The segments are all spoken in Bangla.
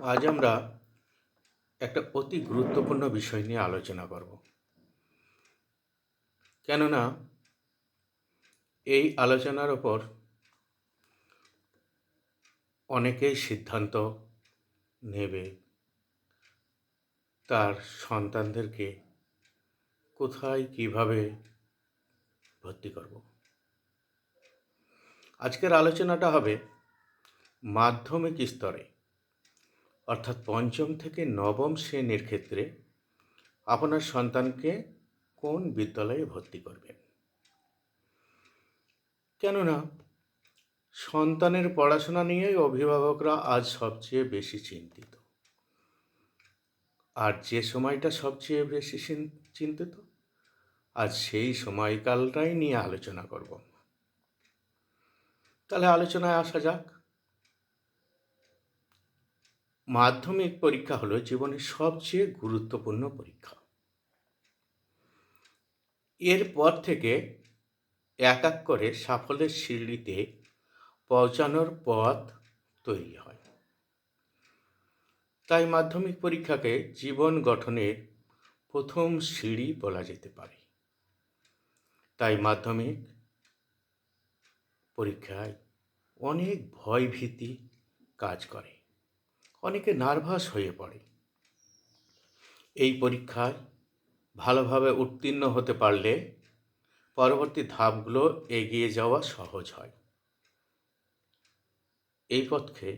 আজ আমরা একটা অতি গুরুত্বপূর্ণ বিষয় নিয়ে আলোচনা করব। কেননা এই আলোচনার ওপর অনেকেই সিদ্ধান্ত নেবে তার সন্তানদেরকে কোথায় কিভাবে ভর্তি করব। আজকের আলোচনাটা হবে মাধ্যমিক স্তরে, অর্থাৎ পঞ্চম থেকে নবম শ্রেণীর ক্ষেত্রে আপনার সন্তানকে কোন বিদ্যালয়ে ভর্তি করবেন। কেননা সন্তানের পড়াশোনা নিয়েই অভিভাবকরা আজ সবচেয়ে বেশি চিন্তিত। আর যে সময়টা সবচেয়ে বেশি চিন্তিত, আজ সেই সময়কালটাই নিয়ে আলোচনা করব। তাহলে আলোচনায় আসা যাক। মাধ্যমিক পরীক্ষা হলো জীবনের সবচেয়ে গুরুত্বপূর্ণ পরীক্ষা। এরপর থেকে এক এক করে সাফল্যের সিঁড়িতে পৌঁছানোর পথ তৈরি হয়। তাই মাধ্যমিক পরীক্ষাকে জীবন গঠনের প্রথম সিঁড়ি বলা যেতে পারে। তাই মাধ্যমিক পরীক্ষায় অনেক ভয়ভীতি কাজ করে, অনেকে নার্ভাস হয়ে পড়ে। এই পরীক্ষায় ভালোভাবে উত্তীর্ণ হতে পারলে পরবর্তী ধাপগুলো এগিয়ে যাওয়া সহজ হয়। এই পথকে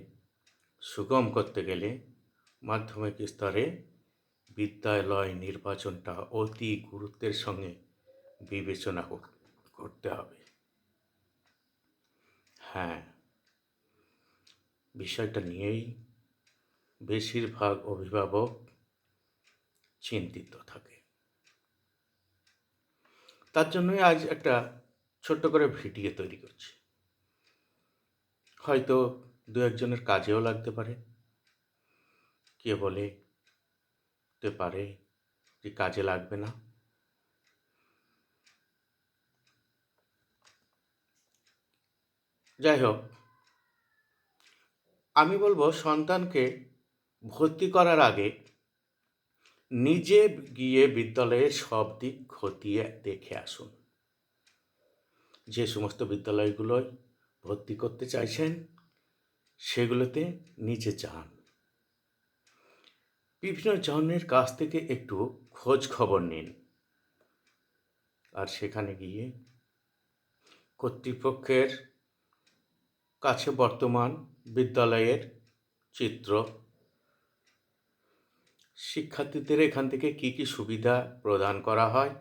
সুগম করতে গেলে মাধ্যমিক স্তরে বিদ্যালয় নির্বাচনটা অতি গুরুত্বের সঙ্গে বিবেচনা করতে হবে। হ্যাঁ, বিষয়টা নিয়েই বেশিরভাগ অভিভাবক চিন্তিত থাকে। তার জন্যই আজ একটা ছোট্ট করে ভিডিও তৈরি করছি। হয়তো দু একজনের কাজেও লাগতে পারে। কে বলতে পারে যে কাজে লাগবে না। যাই হোক, আমি বলবো সন্তানকে ভর্তি করার আগে নিজে গিয়ে বিদ্যালয়ের সব দিক খতিয়ে দেখে আসুন। যে সমস্ত বিদ্যালয়গুলোয় ভর্তি করতে চাইছেন সেগুলোতে নিজে যান। বিভিন্ন জনের কাছ থেকে একটু খোঁজ খবর নিন। আর সেখানে গিয়ে কর্তৃপক্ষের কাছে বর্তমান বিদ্যালয়ের চিত্র, শিক্ষার্থীদের এখান থেকে কি কি সুবিধা প্রদান করা হয়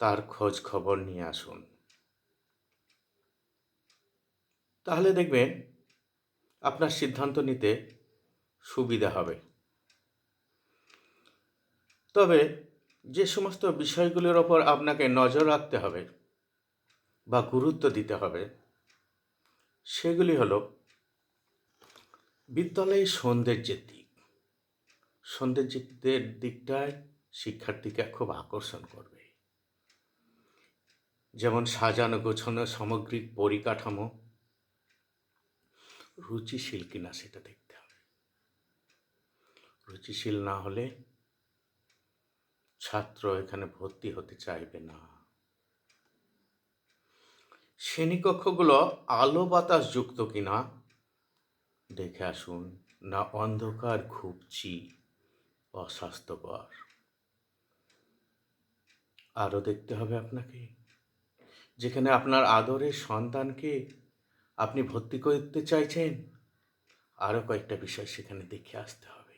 তার খোঁজ খবর নিয়ে আসুন। তাহলে দেখবেন আপনার সিদ্ধান্ত নিতে সুবিধা হবে। তবে যে সমস্ত বিষয়গুলোর ওপর আপনাকে নজর রাখতে হবে বা গুরুত্ব দিতে হবে সেগুলি হলো বিদ্যালয়ের সৌন্দর্যের দিক। সৌন্দর্যের দিকটায় শিক্ষার্থীকে খুব আকর্ষণ করবে। যেমন সাজানো গোছানো সামগ্রিক পরিকাঠামো রুচিশীল কিনা সেটা দেখতে হবে। রুচিশীল না হলে ছাত্র এখানে ভর্তি হতে চাইবে না। শ্রেণীকক্ষগুলো আলো বাতাস যুক্ত কিনা দেখে আসুন, না অন্ধকার ঘুপচি অস্বাস্থ্যকর। আরও দেখতে হবে আপনাকে যেখানে আপনার আদরের সন্তানকে আপনি ভর্তি করতে চাইছেন, আরও কয়েকটা বিষয় সেখানে দেখে আসতে হবে।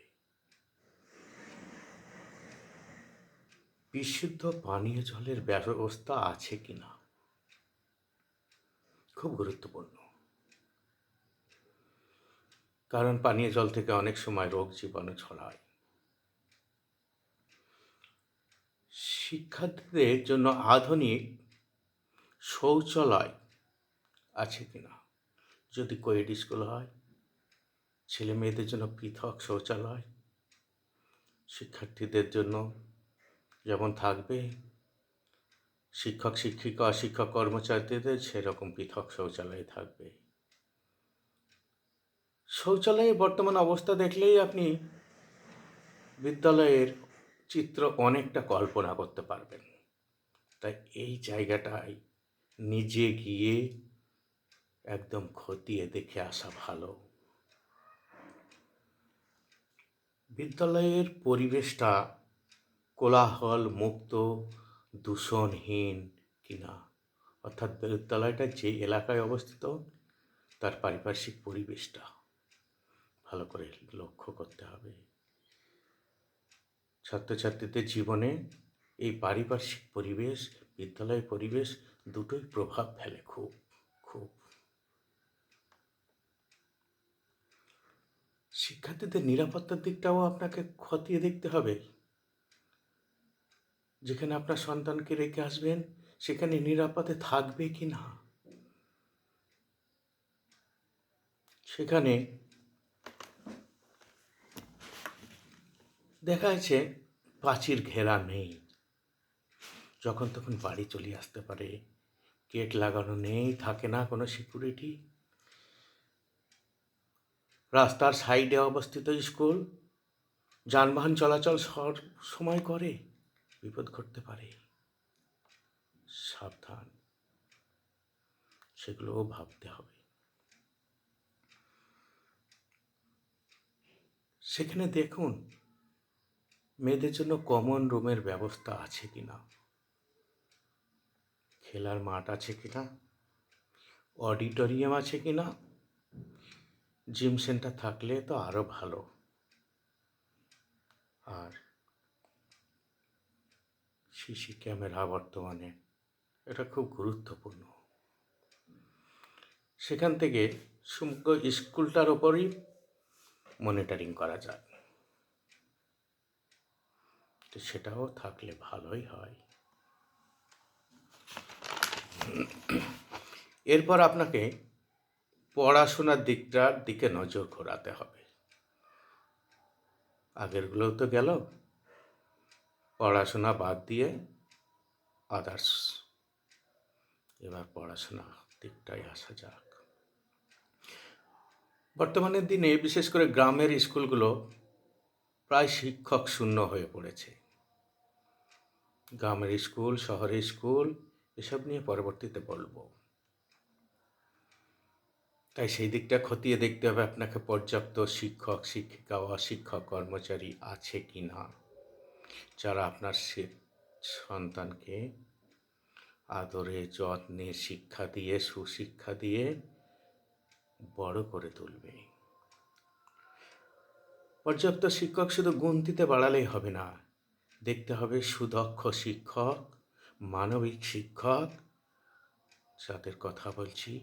বিশুদ্ধ পানীয় জলের ব্যবস্থা আছে কিনা, খুব গুরুত্বপূর্ণ। কারণ পানীয় জল থেকে অনেক সময় রোগ জীবাণু ছড়ায়। শিক্ষার্থীদের জন্য আধুনিক শৌচালয় আছে কিনা, যদি কোয়েড স্কুল হয় ছেলে মেয়েদের জন্য পৃথক শৌচালয়, শিক্ষার্থীদের জন্য যেমন থাকবে, শিক্ষক শিক্ষিকা শিক্ষক কর্মচারীদের সেরকম পৃথক শৌচালয় থাকবে। শৌচালয়ের বর্তমান অবস্থা দেখলেই আপনি বিদ্যালয়ের চিত্র অনেকটা কল্পনা করতে পারবেন। তাই এই জায়গাটায় নিজে গিয়ে একদম খতিয়ে দেখে আসা ভালো। বিদ্যালয়ের পরিবেশটা কোলাহল মুক্ত, দূষণহীন কিনা, অর্থাৎ বিদ্যালয়টা যে এলাকায় অবস্থিত তার পারিপার্শ্বিক পরিবেশটা ভালো করে লক্ষ্য করতে হবে। ছাত্রছাত্রীদের জীবনে এই পারিপার্শ্বিক পরিবেশ, বিদ্যালয় পরিবেশ দুটোই প্রভাব ফেলে খুব খুব। শিক্ষার্থীদের নিরাপত্তার দিকটাও আপনাকে খতিয়ে দেখতে হবে। যেখানে আপনার সন্তানকে রেখে আসবেন সেখানে নিরাপদে থাকবে কি না, সেখানে দেখা যাচ্ছে প্রাচীর ঘেরা নেই, যখন তখন বাড়ি চলে আসতে পারে, গেট লাগানো নেই, থাকে না কোনো সিকিউরিটি, রাস্তার সাইডে অবস্থিত স্কুল, যানবাহন চলাচল সব সময় করে, বিপদ ঘটতে পারে, সাবধান, সেগুলোও ভাবতে হবে। সেখানে দেখুন মেয়েদের জন্য কমন রুমের ব্যবস্থা আছে কিনা, খেলার মাঠ আছে কিনা, অডিটোরিয়াম আছে কিনা, জিম সেন্টার থাকলে তো আরও ভালো। আর সিসি ক্যামেরা বর্তমানে এটা খুব গুরুত্বপূর্ণ। সেখান থেকে সমগ্র স্কুলটার ওপরই মনিটরিং করা যায়, তো সেটাও থাকলে ভালোই হয়। এরপর আপনাকে পড়াশোনার দিকটার দিকে নজর ঘোরাতে হবে। আগেরগুলোও তো গেল, পড়াশোনা বাদ দিয়ে আদার্স, এবার পড়াশোনা দিকটাই আসা যাক। বর্তমানের দিনে বিশেষ করে গ্রামের স্কুলগুলো প্রায় শিক্ষক শূন্য হয়ে পড়েছে। গ্রামের স্কুল, শহরের স্কুল, এসব নিয়ে পরবর্তীতে বলবো। তাই সেই দিকটা খতিয়ে দেখতে হবে আপনাকে, পর্যাপ্ত শিক্ষক শিক্ষিকা ও শিক্ষক কর্মচারী আছে কি না, যারা আপনার সন্তানকে আদরে যত্নে শিক্ষা দিয়ে, সুশিক্ষা দিয়ে বড় করে তুলবে। পর্যাপ্ত শিক্ষক শুধু গুনতিতে বাড়ালেই হবে না, দেখতে হবে সুদক্ষ শিক্ষক, মানবিক শিক্ষক, যাদের কথা বলছি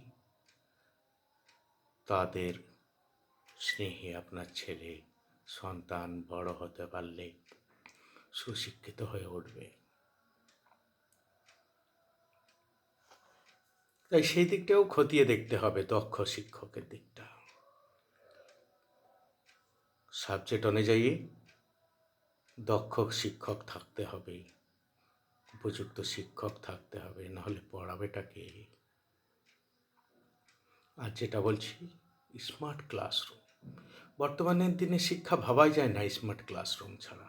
তাদের স্নেহে আপনার ছেলে সন্তান বড় হতে পারলে সুশিক্ষিত হয়ে উঠবে। তাই সেই দিকটাও খতিয়ে দেখতে হবে, দক্ষ শিক্ষকের দিকটা। সাবজেক্ট অনুযায়ী দক্ষ শিক্ষক থাকতে হবে, উপযুক্ত শিক্ষক থাকতে হবে, নাহলে পড়াবেটা কে? আর যেটা বলছি স্মার্ট ক্লাসরুম, বর্তমানের দিনে শিক্ষা ভাবাই যায় না স্মার্ট ক্লাসরুম ছাড়া।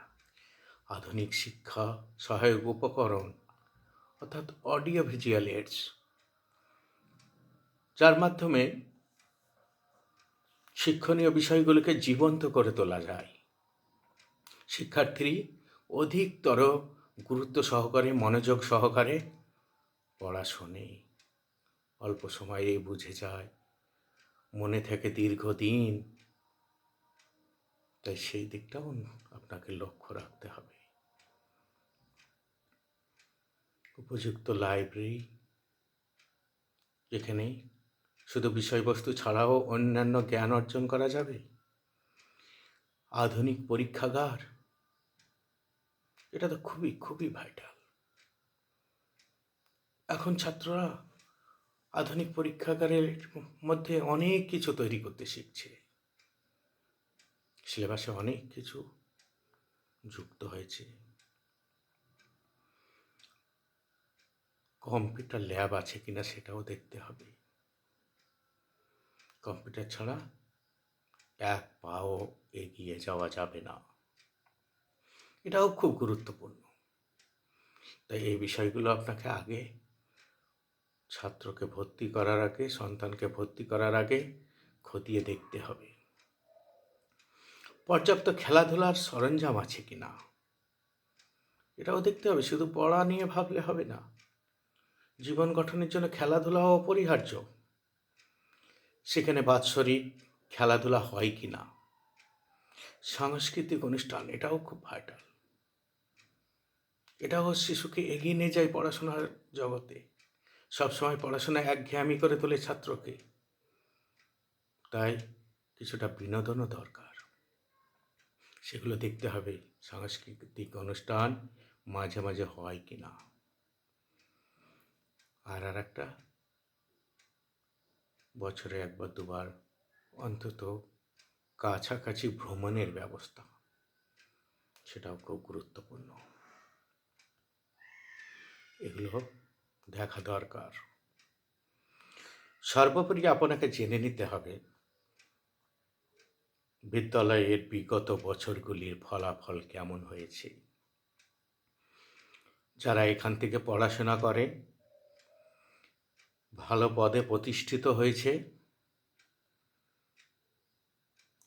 আধুনিক শিক্ষা সহায়ক উপকরণ অর্থাৎ অডিও ভিজুয়াল এইডস, যার মাধ্যমে শিক্ষণীয় বিষয়গুলোকে জীবন্ত করে তোলা যায়। শিক্ষার্থী অধিকতর গুরুত্ব সহকারে, মনোযোগ সহকারে পড়া শোনে, অল্প সময়ে বুঝে যায়, মনে থেকে দীর্ঘদিন। তাই সেই দিকটাও আপনাকে লক্ষ্য রাখতে হবে। উপযুক্ত লাইব্রেরি, যেখানে শুধু বিষয়বস্তু ছাড়াও অন্যান্য জ্ঞান অর্জন করা যাবে। আধুনিক পরীক্ষাগার, এটা তো খুবই খুবই ভাইটাল। এখন ছাত্ররা আধুনিক পরীক্ষাগারের মধ্যে অনেক কিছু তৈরি করতে শিখছে, সিলেবাসে অনেক কিছু যুক্ত হয়েছে। কম্পিউটার ল্যাব আছে কিনা সেটাও দেখতে হবে। কম্পিউটার ছাড়া এক পাও এগিয়ে যাওয়া যাবে না। এটাও খুব গুরুত্বপূর্ণ। তাই এই বিষয়গুলো আপনাকে আগে ছাত্রকে ভর্তি করার আগে, সন্তানকে ভর্তি করার আগে খতিয়ে দেখতে হবে। পর্যাপ্ত খেলাধুলার সরঞ্জাম আছে কিনা এটাও দেখতে হবে। শুধু পড়া নিয়ে ভাবলে হবে না। জীবন গঠনের জন্য খেলাধুলাও অপরিহার্য। সেখানে বাৎসরিক খেলাধুলা হয় কিনা, সাংস্কৃতিক অনুষ্ঠান, এটাও খুব ভাইটাল। এটাও শিশুকে এগিয়ে নিয়ে যায় পড়াশোনার জগতে। সবসময় পড়াশোনা একঘেয়েমি করে তোলে ছাত্রকে। তাই কিছুটা বিনোদনও দরকার। সেগুলো দেখতে হবে সাংস্কৃতিক অনুষ্ঠান মাঝে মাঝে হয় কিনা। আর একটা, বছরে একবার দুবার অন্তত কাছাকাছি ভ্রমণের ব্যবস্থা, সেটাও খুব গুরুত্বপূর্ণ। এগুলো দেখা দরকার। সর্বোপরি আপনাকে জেনে নিতে হবে বিদ্যালয়ের বিগত বছরগুলির ফলাফল কেমন হয়েছে। যারা এখান থেকে পড়াশোনা করে ভালো পদে প্রতিষ্ঠিত হয়েছে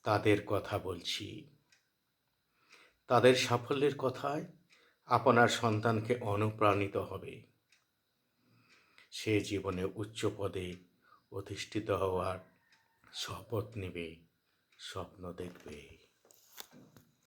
তাদের কথা বলছি। তাদের সাফল্যের কথায় আপনার সন্তানকে অনুপ্রাণিত হবে। সে জীবনে উচ্চ পদে অধিষ্ঠিত হওয়ার শপথ নেবে, স্বপ্ন দেখবে।